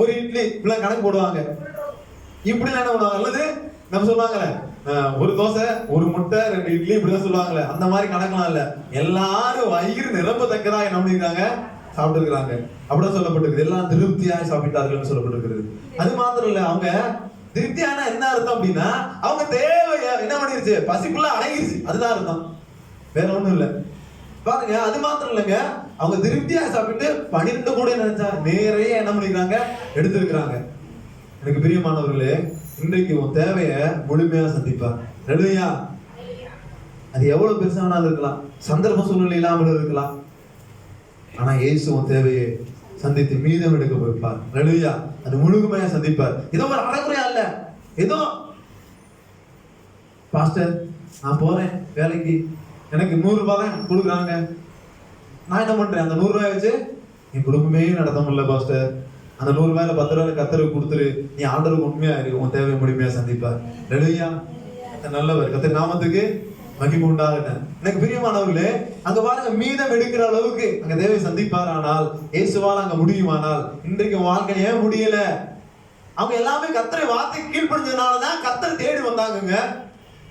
ஒரு இட்லி இப்படிலாம் கணக்கு போடுவாங்க. இப்படி என்ன பண்ணுவாங்க, அல்லது நம்ம சொல்லுவாங்கல்ல ஒரு தோசை ஒரு முட்டை 2 இட்லி இப்படிதான் சொல்லுவாங்கல்ல, அந்த மாதிரி கணக்கெல்லாம் இல்ல. எல்லாரும் வயிறு நிரம்பத்தக்கதா என்ன பண்ணிருக்காங்க, சாப்பிட்டு இருக்கிறாங்க. அப்படிதான் சொல்லப்பட்டிருக்கு. எல்லாம் திருப்தியாய் சாப்பிட்டார்கள் சொல்லப்பட்டிருக்கிறது. அது மாத்திரம் இல்ல, அவங்க திருப்தியான என்ன அர்த்தம் அப்படின்னா அவங்க தேவைய என்ன பண்ணிருச்சு, பசிக்குள்ள அடங்கிருச்சு. அதுதான் அர்த்தம், வேற ஒண்ணும் இல்ல. பாருங்க, அது மாத்திரம் இல்லைங்க, அவங்க திருப்தியா சாப்பிட்டு 12 கூட நினைச்சா நிறைய என்ன பண்ணிருக்காங்க, எடுத்திருக்கிறாங்க. எனக்கு பிரியமானவர்களே, இன்றைக்கு உன் தேவைய முழுமையா சந்திப்பார். அல்லேலூயா. அது எவ்வளவு பெருசானாலும் இருக்கலாம், சந்தர்ப்ப சூழ்நிலை இல்லாமல் இருக்கலாம், ஆனா இயேசு உன் தேவையை சந்தித்து மீதம் எடுக்க போய்ப்பார். அல்லேலூயா. அது முழுமையா சந்திப்பார். ஏதோ ஒரு அறகுறையா இல்ல, ஏதோ பாஸ்டர் நான் போறேன் வேலைக்கு, எனக்கு 100 ரூபாய் தான் கொடுக்குறாங்க, நான் என்ன பண்றேன், அந்த 100 ரூபாய் வச்சு என் குடும்பமே நடத்த முடியல பாஸ்டர், அந்த 100 ரூபாயில 10 ரூபாய் கர்த்தருக்கு கொடுத்துரு, நீ ஆண்டவருக்கு உண்மையா இரு, உன் தேவையை முழுமையா சந்திப்பார். அல்லேலூயா. நல்லவர். கர்த்தர் நாமத்துக்கு மகிமை உண்டாகட்டும். எனக்கு பிரியமானவர்களே, அங்க பாருங்க, மீதம் எடுக்கிற அளவுக்கு அங்க தேவை சந்திப்பார். ஆனால் இயேசுவால் அங்க முடியுமானால் இன்றைக்கு வாழ்க்கை ஏன் முடியல? அவங்க எல்லாமே கர்த்தரை வார்த்தைக்கு கீழ்ப்படிஞ்சதுனாலதான் கர்த்தர் தேடி வந்தாங்க.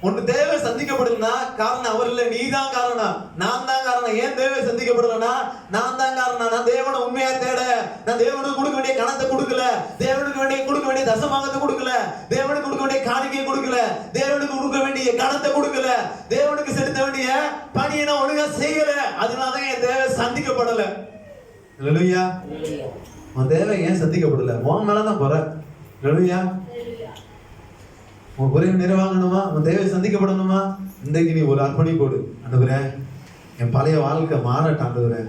ஒன்று தேவை சந்திக்கப்படுதுன்னா காரணம் அவர் இல்ல, நீ தான் காரணம், நான் தான் காரணம். ஏன் தேவை சந்திக்கப்படலன்னா நான் தான் காரணம். நான் தேவனை உண்மையா தேட, நான் தேவனுக்கு கொடுக்க வேண்டிய கணத்தை கொடுக்கல, தேவனுக்கு கொடுக்க வேண்டிய தசமாகத்தை கொடுக்கல, தேவனுக்கு கொடுக்க வேண்டிய காணிக்கையை கொடுக்கல, தேவனுக்கு கொடுக்க வேண்டிய கணத்தை கொடுக்கல, தேவனுக்கு செலுத்த வேண்டிய பணியை நான் ஒழுங்கா செய்யல, அதனாலதான் என் தேவை சந்திக்கப்படல. அல்லேலூயா. உன் தேவை ஏன் சந்திக்கப்படல? உன் மேலதான் குறை. அல்லேலூயா. உன் குறைவை நிறைவாங்கணுமா, உன் தேவை சந்திக்கப்படணுமா, இன்றைக்கு நீ ஒரு அர்ப்பணிப்போடு, ஆண்டவரே என் பழைய வாழ்க்கை மாறட்டும், ஆண்டவரே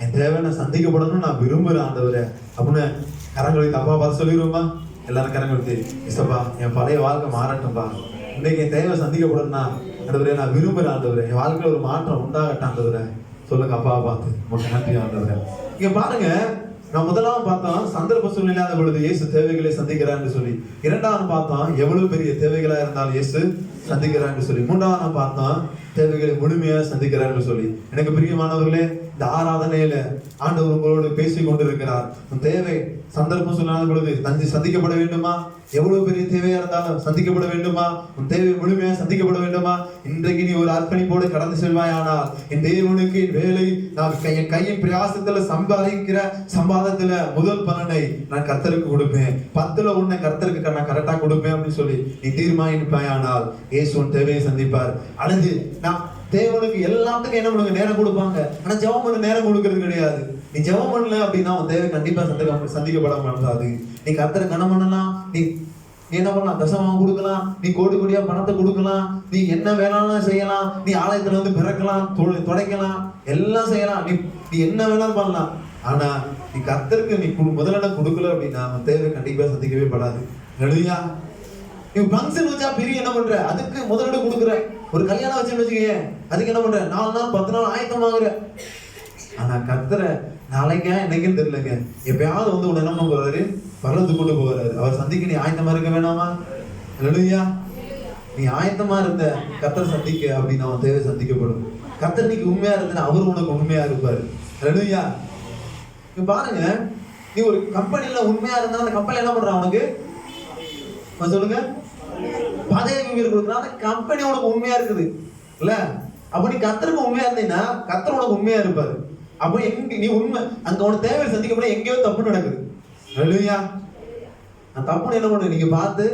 என் தேவை நான் சந்திக்கப்படணும், நான் விரும்புறேன் ஆண்டவரே அப்படின்னு கரங்களை தப்பா பார்த்து சொல்லிடுவோமா? எல்லாரும் கரங்களை இசப்பா என் பழைய வாழ்க்கை மாறட்டும்பா, இன்னைக்கு என் தேவை சந்திக்கப்படணும்னா ஆண்டவரே நான் விரும்புறேன் ஆண்டவரே, என் வாழ்க்கையில ஒரு மாற்றம் உண்டாகட்டும் ஆண்டவரே சொல்லுங்க அப்பாவை பார்த்து. உங்களுக்கு நன்றி ஆண்டவரே. இங்க பாருங்க, நான் முதலாவது பார்த்தோம் சந்தர்ப்ப சூழ்நிலையாத பொழுது இயேசு தேவைகளை சந்திக்கிறான்னு சொல்லி. இரண்டாவது பார்த்தோம் எவ்வளவு பெரிய தேவைகளா இருந்தாலும் இயேசு சந்திக்கிறான்னு சொல்லி. மூன்றாவது பார்த்தோம் தேவைகளை முழுமையா சந்திக்கிறான்னு சொல்லி. எனக்கு பிரியமானவர்களே, இந்த ஆராதனையில ஆண்டவர் உங்களோடு பேசிக் கொண்டிருக்கிறார். உன் தேவை சந்தர்ப்பம் சொல்லாத பொழுது சந்திக்கப்பட வேண்டுமா? எவ்வளவு பெரிய தேவையா இருந்தாலும் சந்திக்கப்பட வேண்டுமா? உன் தேவை முழுமையா சந்திக்கப்பட வேண்டுமா? இன்றைக்கு நீ ஒரு அர்ப்பணிப்போடு கடந்து செல்வாய். ஆனால் என் தேவனுக்கு வேலை, நான் என் கையின் பிரயாசத்துல சம்பாதிக்கிற சம்பாதத்துல முதல் பலனை நான் கர்த்தருக்கு கொடுப்பேன், 10ல் 1 கர்த்தருக்கு நான் கரெக்டா கொடுப்பேன் அப்படின்னு சொல்லி நீ தீர்மானிப்பாய். ஆனால் இயேசு உன் தேவையை சந்திப்பார். அல்லது நான் தேவனுக்கு எல்லாத்துக்கும் என்ன பண்ணுங்க, நேரம் கொடுப்பாங்க, ஆனா ஜெபம் பண்ண நேரம் கொடுக்கறது கிடையாது. நீ ஜெபம் பண்ணல அப்படின்னா உன் தேவை கண்டிப்பா சந்திக்கப்பட மாட்டாது. நீ கர்த்தரை கனம் பண்ணலாம், நீ என்ன பண்ணலாம், தசமாவும் கொடுக்கலாம், நீ கோடி கோடியா பணத்தை கொடுக்கலாம், நீ என்ன வேணாலும் செய்யலாம், நீ ஆலயத்துல வந்து பிறக்கலாம், துடைக்கலாம், எல்லாம் செய்யலாம், நீ என்ன வேணாலும் பண்ணலாம். ஆனா நீ கர்த்தருக்கு நீ முதலிடம் கொடுக்கல அப்படின்னா உன் தேவை கண்டிப்பா சந்திக்கவே படாது. அல்லேலூயா. நீ ஃபங்க்ஷன் வச்சா பெரிய என்ன பண்ற, அதுக்கு முதலிடம் கொடுக்குற. ஒரு கல்யாணம் வச்சுன்னு வச்சுக்கே, அதுக்கு என்ன பண்ற, 4 நாள் 10 நாள் ஆயத்தமாகுற. ஆனா கர்த்தரை நாளைக்கா என்னைக்குன்னு தெரியலங்க, எப்பயாவது வந்து உன்னை என்ன போறாரு, பரலத்துக்கு கொண்டு போகிறாரு. அவர் சந்திக்க நீ ஆயத்தமா இருக்க வேணாமா? அல்லேலூயா. நீ ஆயத்தமா இருந்த கர்த்தர் சந்திக்க அப்படின்னா அவன் தேவை சந்திக்கப்படும். கர்த்தர் நீக்கு உண்மையா இருந்தனா அவரு உனக்கு உண்மையா இருப்பாரு. அல்லேலூயா. நீ பாருங்க, நீ ஒரு கம்பெனில உண்மையா இருந்தா அந்த கம்பெனி என்ன பண்றான் உனக்கு சொல்லுங்க, பதவி உயர்வு கொடுக்குறான். அந்த கம்பெனி உனக்கு உண்மையா இருக்குது இல்ல, அப்ப நீ கர்த்தருக்கு உண்மையா இருந்தீங்கன்னா கர்த்தர் உனக்கு உண்மையா இருப்பாரு. அப்ப எங்க நீ உண்மை அங்க உனக்கு தேவை சந்திக்கப்பட எங்கேயோ தப்பு நடக்குது. ஹல்லேலூயா. அந்த தப்புன்னு என்ன பண்ணு, நீங்க பார்த்து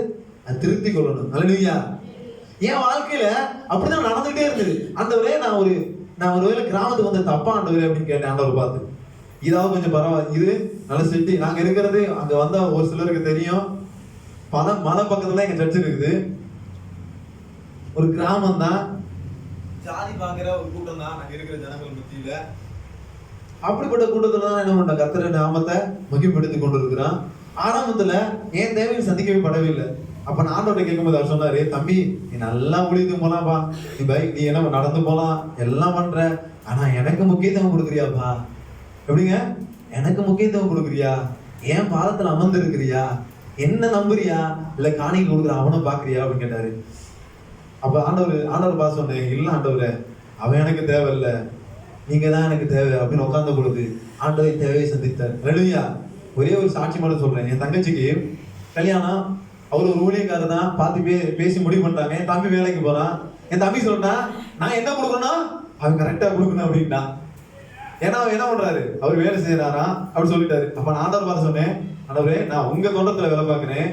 அதை திருத்தி கொள்ளணும். ஹல்லேலூயா. என் வாழ்க்கையில அப்படிதான் நடந்துகிட்டே இருந்தது. ஆண்டவரே நான் ஒரு வேளை கிராமத்துக்கு வந்து தப்பா ஆண்டவரே அப்படின்னு கேட்டேன். ஆண்டவர் பார்த்து இதாவது கொஞ்சம் பரவாயில்ல, இது நல்ல சிட்டி, நாங்க இருக்கிறது அங்க வந்தா ஒரு சிலருக்கு தெரியும், மலை பக்கத்துல எங்க சர்ச் இருக்குது. ஒரு கிராமம் தான், ஜாதி பாக்குற ஒரு கூட்டம் தான் நாங்க இருக்கிற ஜனங்கள் மத்தியில. அப்படிப்பட்ட கூட்டத்துல தான் என்ன பண்ண கர்த்தர் நாமத்தை மகிமைப்படுத்தி கொண்டு இருக்கிறான். ஆரம்பத்துல என் தேவையை சந்திக்கவே படவே இல்லை. அப்ப நான் ஆண்டவர்கிட்ட கேட்கும்போது அவர் சொன்னாரு, தம்பி நீ நல்லா ஊழியத்துக்கு போலாம்ப்பா, நீ என்ன நடந்து போலாம் எல்லாம் பண்ற, ஆனா எனக்கு முக்கியத்துவம் கொடுக்குறியாப்பா? எப்படிங்க எனக்கு முக்கியத்துவம் கொடுக்குறியா? ஏன் பாதத்துல அமர்ந்து இருக்கிறியா? என்ன நம்புறியா? இல்ல காணிக்கை கொடுக்குற அவனை பாக்குறியா அப்படின்னு கேட்டாரு. அப்ப ஆண்டவர் பார்த்து சொன்னேன், இல்ல ஆண்டவரே அவன் எனக்கு தேவையில்லை, நீங்க தான் எனக்கு தேவை அப்படின்னு உட்கார்ந்த பொழுது ஆண்டவர் தேவையை சந்தித்தார். ஹல்லேலூயா. ஒரே ஒரு சாட்சி மட்டும் சொல்றேன். என் தங்கச்சிக்கு கல்யாணம், அவர் ஒரு ஊழியக்காரர் தான், பார்த்து பேசி முடிவு பண்ணிட்டாங்க. என் தம்பி வேலைக்கு போறான். என் தம்பி சொல்லிட்டான், நான் என்ன கொடுக்கணும் அவன் கரெக்டா கொடுக்கணும் அப்படின்ட்டான். ஏன்னா அவர் என்ன பண்றாரு, அவர் வேலை செய்யறாராம் அப்படி சொல்லிட்டாரு. அப்ப நான் ஆண்டவர் பார்த்து சொன்னேன், ஆண்டவரே நான் உங்க தோட்டத்துல வேலை பார்க்கிறேன்,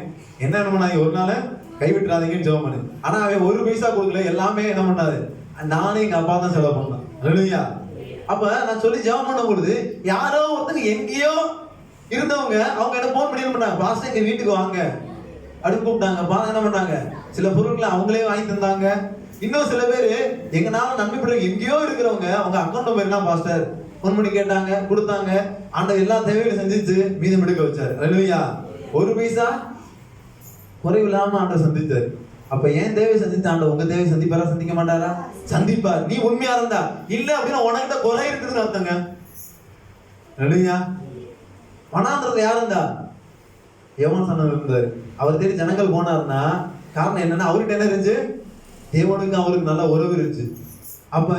என்ன பண்ணாங்க ஒரு நாள் கைவிட்டுறாதீங்கன்னு ஜெபம் பண்ணு. ஆனா அவன் ஒரு பைசா கொடுக்கல, எல்லாமே என்ன பண்ணாரு, நானே எங்க அப்பா தான் செலவு பண்ணலாம். ஹல்லேலூயா. அப்ப நான் சொல்லி ஜெபம் பண்ணும் பொழுது யாரோ ஒருத்தங்க எங்கேயோ இருந்தவங்க அவங்க என்ன போன் பண்ணி பண்ணாங்க, பாஸ்டர் எங்க வீட்டுக்கு வாங்க அப்படின்னு கூப்பிட்டாங்க. பாஸ்டர் என்ன பண்ணாங்க, சில பொருட்களை அவங்களே வாங்கி தந்தாங்க. இன்னும் சில பேர் எங்கனால நம்பிப்பட எங்கேயோ இருக்கிறவங்க அவங்க அக்கௌண்ட் நம்பர் என்ன பாஸ்டர் போன் பண்ணி கேட்டாங்க, கொடுத்தாங்க. ஆண்டவர் எல்லா தேவைகளையும் செஞ்சிச்சு, மீதம் எடுக்க வச்சாரு. ஹல்லேலூயா. ஒரு பைசா குறைவில்லாம ஆண்டவர் சந்தித்தாரு. அப்ப ஏன் தேவை சந்தித்த ஆண்டவர் உங்க தேவை சந்திப்பாரா சந்திக்க மாட்டாரா? சந்திப்பார். நீ உண்மையா இருந்தா. இல்ல அப்படின்னா உனக்கிட்ட குறை இருக்குதுன்னு அர்த்தங்க. ஹல்லேலூயா. வனாந்திரத்துல யார் இருந்தா? யோவான் சொன்னவர் இருந்தாரு. அவர் தேடி ஜனங்கள் போனாருன்னா காரணம் என்னன்னா அவர்கிட்ட என்ன இருந்துச்சு, தேவனுக்கு அவருக்கு நல்ல உறவு இருந்துச்சு. அப்ப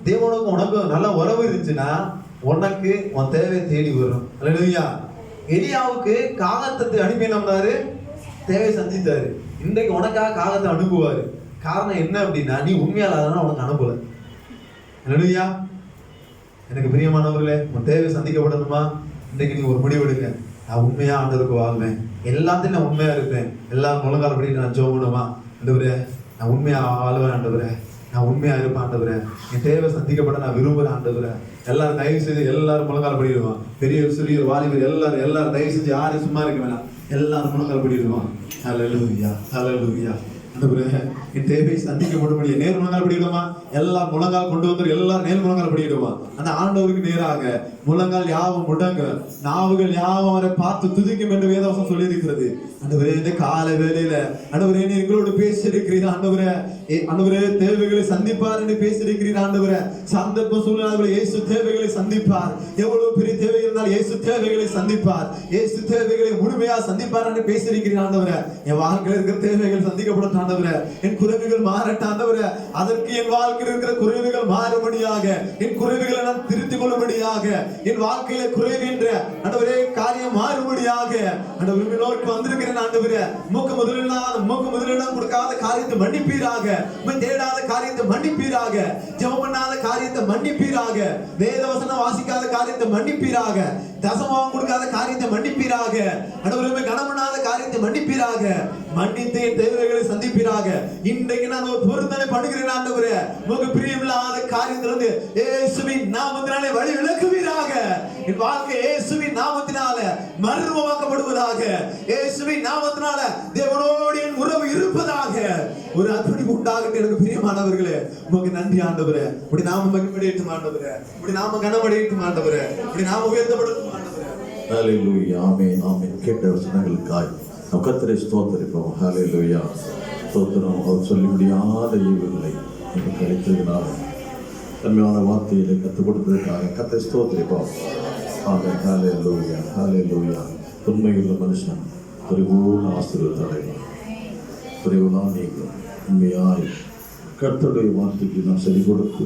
தேவனுக்கு உனக்கு நல்ல உறவு இருந்துச்சுன்னா உனக்கு உன் தேவை தேடி வரும். ஹல்லேலூயா. எலியாவுக்கு காகத்தை அனுப்பி நம்பினாரு, தேவை சந்தித்தாரு. இன்றைக்கு உனக்காக காகத்தை அனுப்புவாரு. காரணம் என்ன அப்படின்னா நீ உண்மையால அதனால உனக்கு அனுப்பல. ஹல்லேலூயா. எனக்கு பிரியமானவர்களே, உன் தேவை சந்திக்கப்படணுமா? இன்றைக்கு நீ ஒரு முடிவு எடுங்க, நான் உண்மையா ஆண்டவருக்கு வாழ்வேன், எல்லாத்தையும் நான் உண்மையா இருப்பேன், எல்லாரும் முழங்கால்படி நான் ஜெபம் பண்ணுமா, ஆண்டவரே நான் உண்மையா வாழ்வேன், ஆண்டவரே நான் உண்மையா இருப்பேன், ஆண்டவரே என் தேவை சந்திக்கப்பட நான் விரும்புறேன், ஆண்டவரே எல்லாரும் தயவு செய்து எல்லாரும் முழங்கால் படிடுவான். பெரியவர் சிறியவர் வாலிபர் எல்லாரும் தயவு செஞ்சு யாரும் சும்மா இருக்க வேணாம், எல்லாரும் முழங்கால் படிடுவான். ஹல்லேலூயா. ஹல்லேலூயா. என் தேவை சந்திக்கப்படும்படிய நேர் முழங்கால் படிடுமா, எல்லா முழங்கால் கொண்டு வந்து எல்லாரும் நேர் முழங்கால் படிடுமா. அந்த ஆண்டவருக்கு நேராக முழங்கால் யாவும் முடங்க, நாவுகள் யாவும் அவரை பார்த்து துதிக்கும் என்று வேதவசம் சொல்லி இருக்கிறது. ஆண்டவரே இந்த கால வேளையில ஆண்டவரே நீ எங்களோடு பேசியிருக்கிறீர். ஆண்டவரே தேவைகளை சந்திப்பார் என்று பேசியிருக்கிறீர். ஆண்டவரே சந்தர்ப்ப சூழ்நிலை இயேசு தேவைகளை சந்திப்பார். எவ்வளவு பெரிய தேவை இருந்தால் இயேசு தேவைகளை சந்திப்பார். இயேசு தேவைகளை முழுமையா சந்திப்பார் என்று பேசியிருக்கிறீர். ஆண்டவரே என் வாழ்க்கையில் இருக்கிற தேவைகள் சந்திக்கப்படும். ஆண்டவரே என் குறைவுகள் மாறட்ட. ஆண்டவரே அதற்கு என் வாழ்க்கையில் இருக்கிற குறைவுகள் மாறும்படியாக, என் குறைவுகளை நான் திருத்திக் கொள்ளும்படியாக, என் வாழ்க்கையில குறைகின்ற ஆண்டவரே காரியம் மாறும்படியாக ஆண்டவரே நோக்கி வந்திருக்கிறேன். ஆண்டவரே மூக்கு முதலிடம் கொடுக்காத காரியத்தை மன்னிப்பீராக, தேடாத காரியத்தை மன்னிப்பீராக, ஜெபம் பண்ணாத காரியத்தை மன்னிப்பீராக, வேத வசனம் வாசிக்காத காரியத்தை மன்னிப்பீராக, தசமம் கொடுக்காத காரியத்தை மன்னிப்பீராக, ஆண்டவரே கனம் பண்ணாத காரியத்தை மன்னிப்பீராக, மன்னித்து என் தேவைகளை சந்திப்பீராக. இன்றைக்கு நான் ஒரு பொருத்தனை பண்ணுகிறேன். ஆண்டவரே உமக்கு பிரியமில்லாத காரியத்திலிருந்து இயேசுவின் நாமத்தினாலே வழி விலக்குவீராக. என் வாழ்க்கை இயேசுவின் நாமத்தினால மறுரூபமாக்கப்படுவதாக. இயேசுவின் நாமத்தினால தேவனோடு என் உறவு இருப்பதாக. ஒரு அர்ப்பணிப்பு உண்டாகட்டும். எனக்கு பிரியமானவர்களே உமக்கு நன்றி ஆண்டவரே. இப்படி நாம மகிமையடையட்டும் ஆண்டவரே, இப்படி நாம கனமடையட்டும் ஆண்டவரே, இப்படி நாம உயர்த்தப்படட்டும் ஆண்டவரே. ஹல்லேலூயா. ஆமென் ஆமென். கேட்ட வசனங்களுக்காய் கர்த்தரை ஸ்தோத்திரிப்போம். ஹல்லேலூயா. ஸ்தோத்திரம். அவர் சொல்லி முடியாத ஈவுகளை நமக்கு அளித்ததினால் தன்மையான வார்த்தைகளை கற்றுக் கொடுத்ததற்காக கர்த்தரை ஸ்தோத்திரிப்போம். ஆமென். ஹல்லேலூயா. ஹல்லேலூயா. உண்மையுள்ள மனுஷன் பரிபூர்ண ஆசீர்வாதத்தை அடைவான். குறைவுதான் நீங்கும். உண்மையாய் கர்த்தருடைய வார்த்தைக்கு நாம் செவி கொடுத்து